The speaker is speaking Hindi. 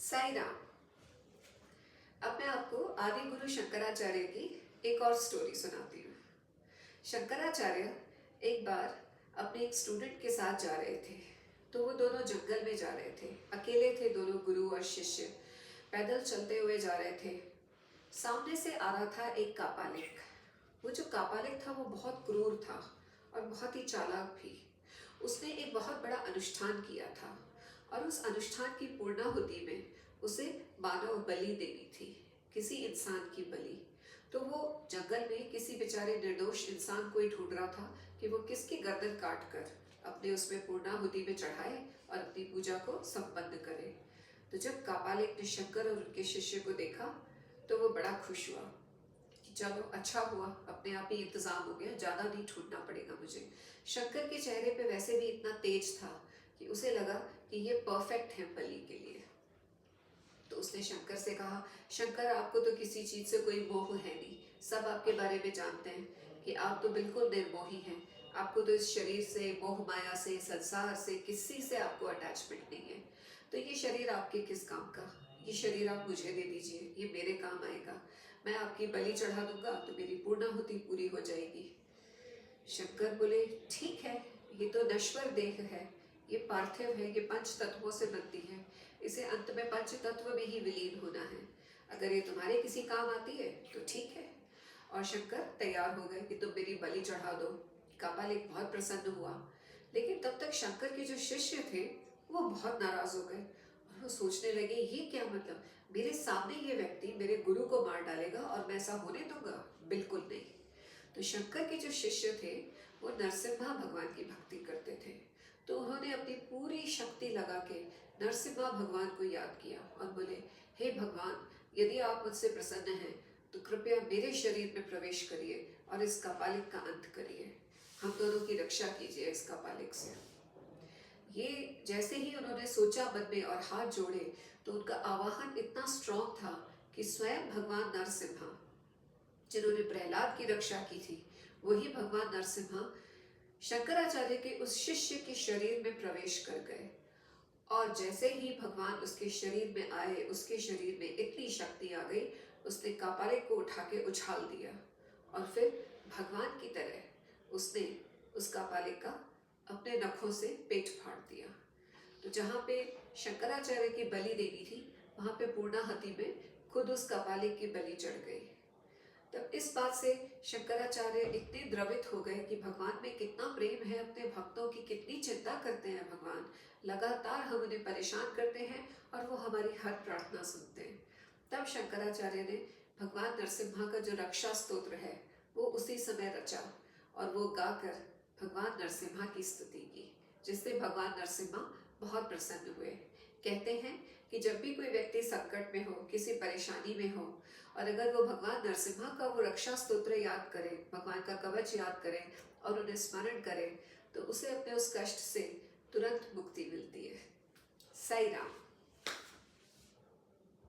साई राम। अब मैं आपको आदि गुरु शंकराचार्य की एक और स्टोरी सुनाती हूँ। शंकराचार्य एक बार अपने एक स्टूडेंट के साथ जा रहे थे। तो वो दोनों जंगल में जा रहे थे, अकेले थे दोनों, गुरु और शिष्य पैदल चलते हुए जा रहे थे। सामने से आ रहा था एक कापालिक। वो जो कापालिक था वो बहुत क्रूर था और बहुत ही चालाक भी। उसने एक बहुत बड़ा अनुष्ठान किया था और उस अनुष्ठान की पूर्णाहुति में उसे मानव बलि देनी थी, किसी इंसान की बलि। तो वो जंगल में किसी बेचारे निर्दोष इंसान को ही ढूंढ रहा था कि वो किसकी गर्दन काट कर अपने उसमें पूर्णाहुति में चढ़ाए और अपनी पूजा को संपन्न करे। तो जब कापालिक ने शंकर और उनके शिष्य को देखा तो वो बड़ा खुश हुआ कि चलो अच्छा हुआ, अपने आप ही इंतजाम हो गया, ज्यादा नहीं ढूंढना पड़ेगा मुझे। शंकर के चेहरे पे वैसे भी इतना तेज था कि उसे लगा कि ये परफेक्ट है बलि के लिए। तो उसने शंकर से कहा, शंकर आपको तो किसी चीज से कोई मोह है नहीं, सब आपके बारे में जानते हैं कि आप तो बिल्कुल निर्मोही हैं। आपको तो इस शरीर से, मोह माया से, संसार से, किसी से आपको अटैचमेंट नहीं है। तो ये शरीर आपके किस काम का? ये शरीर आप मुझे दे दीजिए, ये मेरे काम आएगा। मैं आपकी बलि चढ़ा दूंगा तो मेरी पूर्णाहुति पूरी हो जाएगी। शंकर बोले, ठीक है, ये तो नश्वर देह है, ये पार्थिव है, ये पंच तत्वों से बनती है, इसे अंत में पंच तत्व में ही विलीन होना है। अगर ये तुम्हारे किसी काम आती है तो ठीक है। और शंकर तैयार हो गए कि तुम मेरी बलि चढ़ा दो। कापालिक बहुत प्रसन्न हुआ। लेकिन तब तक शंकर के जो शिष्य थे वो बहुत नाराज हो गए और वो सोचने लगे, ये क्या मतलब, मेरे सामने ये व्यक्ति मेरे गुरु को मार डालेगा और मैं ऐसा होने दूंगा? बिल्कुल नहीं। तो शंकर के जो शिष्य थे वो नरसिम्हा भगवान की भक्ति करते थे। तो उन्होंने अपनी पूरी शक्ति लगा के नरसिम्हा भगवान को याद किया और बोले, हे भगवान, यदि आप मुझसे प्रसन्न हैं तो कृपया मेरे शरीर में प्रवेश करिए और इस कापालिक का अंत करिए। हम दोनों की रक्षा कीजिए इस कापालिक से। ये जैसे ही उन्होंने सोचा मन में और हाथ जोड़े तो उनका आवाहन इतना स्ट्रॉन्ग था कि स्वयं भगवान नरसिम्हा, जिन्होंने प्रहलाद की रक्षा की थी, वही भगवान नरसिम्हा शंकराचार्य के उस शिष्य के शरीर में प्रवेश कर गए। और जैसे ही भगवान उसके शरीर में आए, उसके शरीर में इतनी शक्ति आ गई, उसने कापालिक को उठा के उछाल दिया और फिर भगवान की तरह उसने उस कापालिक का अपने नखों से पेट फाड़ दिया। तो जहाँ पे शंकराचार्य की बलि देनी थी वहां पे पूर्णाहुति में खुद उस कापालिक की बलि चढ़ गई। तब इस बात से शंकराचार्य इतने द्रवित हो गए कि भगवान में कितना प्रेम है, अपने भक्तों की कितनी चिंता करते हैं भगवान, लगातार हम उन्हें परेशान करते हैं और वो हमारी हर प्रार्थना सुनते हैं। तब शंकराचार्य ने भगवान नरसिम्हा का जो रक्षा स्तोत्र है वो उसी समय रचा और वो गाकर भगवान नरसिम्हा की स्तुति की, जिससे भगवान नरसिम्हा बहुत प्रसन्न हुए। कहते हैं कि जब भी कोई व्यक्ति संकट में हो, किसी परेशानी में हो, और अगर वो भगवान नरसिम्हा का वो रक्षा स्तोत्र याद करे, भगवान का कवच याद करे और उन्हें स्मरण करे, तो उसे अपने उस कष्ट से तुरंत मुक्ति मिलती है। साई राम।